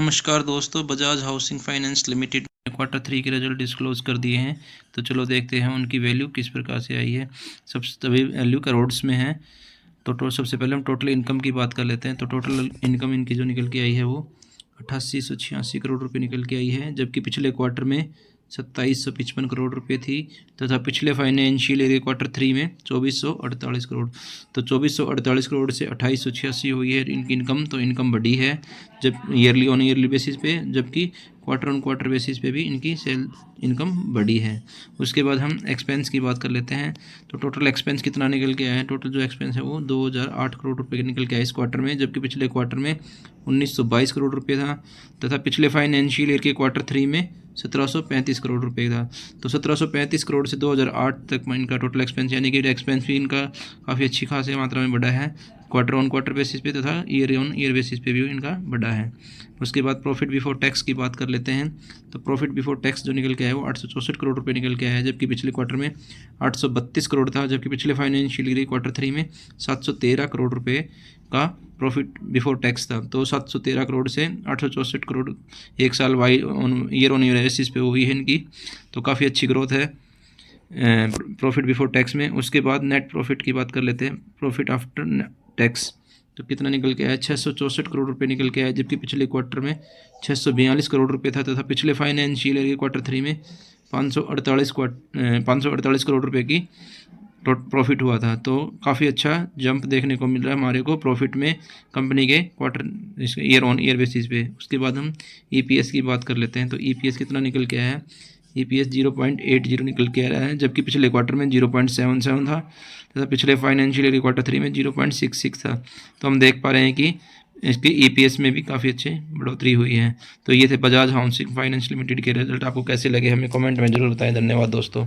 नमस्कार दोस्तों, Bajaj housing finance limited ने क्वार्टर 3 के रिजल्ट डिस्क्लोज़ कर दिए हैं। तो चलो देखते हैं उनकी वैल्यू किस प्रकार से आई है। सभी वैल्यू करोड़्स में है। तो सबसे पहले हम टोटल इनकम की बात कर लेते हैं। तो टोटल इनकम इनकी जो निकल के आई है वो 8886 करोड़ रुपये निकल के आई है, जबकि पिछले क्वार्टर में 2755 करोड़ रुपये थी तथा पिछले फाइनेंशियल ईयर क्वार्टर 3 में 2448 करोड़। तो 2448 करोड़ से 2886 हुई है इनकी इनकम। तो इनकम बढ़ी है जब ईयरली ऑन ईयरली बेसिस पे, जबकि क्वार्टर ऑन क्वार्टर बेसिस पे भी इनकी सेल इनकम बढ़ी है। उसके बाद हम एक्सपेंस की बात कर लेते हैं। तो टोटल एक्सपेंस कितना निकल के आया है। टोटल जो एक्सपेंस है वो 2008 करोड़ रुपये निकल के आया इस क्वार्टर में, जबकि पिछले क्वार्टर में 1922 करोड़ रुपये था तथा पिछले फाइनेंशियल ईयर के क्वार्टर 3 में 1735 करोड़ रुपये था। तो 1735 करोड़ से 2008 तक में इनका टोटल एक्सपेंस, यानी कि एक्सपेंस भी इनका काफ़ी अच्छी खासी मात्रा में बढ़ा है क्वार्टर ऑन क्वार्टर बेसिस पे तथा ईयर ऑन ईयर बेसिस पे भी इनका बढ़ा है। उसके बाद प्रॉफिट बिफोर टैक्स की बात कर लेते हैं। तो प्रॉफिट बिफोर टैक्स जो निकल के आया है वो 864 करोड़ रुपये निकल के आया है, जबकि पिछले क्वार्टर में 832 करोड़ था, जबकि पिछले फाइनेंशियल ईयर क्वार्टर 3 में 713 करोड़ रुपये का प्रॉफिट बिफोर टैक्स था। तो 713 करोड़ से 864 करोड़ एक साल ईयर ऑन ईयर बेसिस पे हुई है इनकी। तो काफ़ी अच्छी ग्रोथ है प्रॉफिट बिफोर टैक्स में। उसके बाद नेट प्रॉफिट की बात कर लेते हैं। प्रॉफिट आफ्टर टैक्स तो कितना निकल के आया, 664 करोड़ रुपए निकल के आया, जबकि पिछले क्वार्टर में 642 करोड़ रुपए था तथा पिछले फाइनेंशियल ईयर के क्वार्टर 3 में 548 करोड़ रुपए की प्रॉफिट हुआ था। तो काफ़ी अच्छा जंप देखने को मिल रहा है हमारे को प्रॉफिट में कंपनी के quarter year on year basis पे। उसके बाद हम ईपीएस की बात कर लेते हैं। तो ईपीएस कितना निकल के आया है। ईपीएस 0.80 निकल के आ रहा है, जबकि पिछले क्वार्टर में 0.77 था तथा पिछले फाइनेंशियल ईयर क्वार्टर 3 में 0.66 था। तो हम देख पा रहे हैं कि इसके ईपीएस में भी काफ़ी अच्छी बढ़ोतरी हुई है। तो ये थे बजाज हाउसिंग फाइनेंस लिमिटेड के रिजल्ट। आपको कैसे लगे हमें कमेंट में जरूर बताएं। धन्यवाद दोस्तों।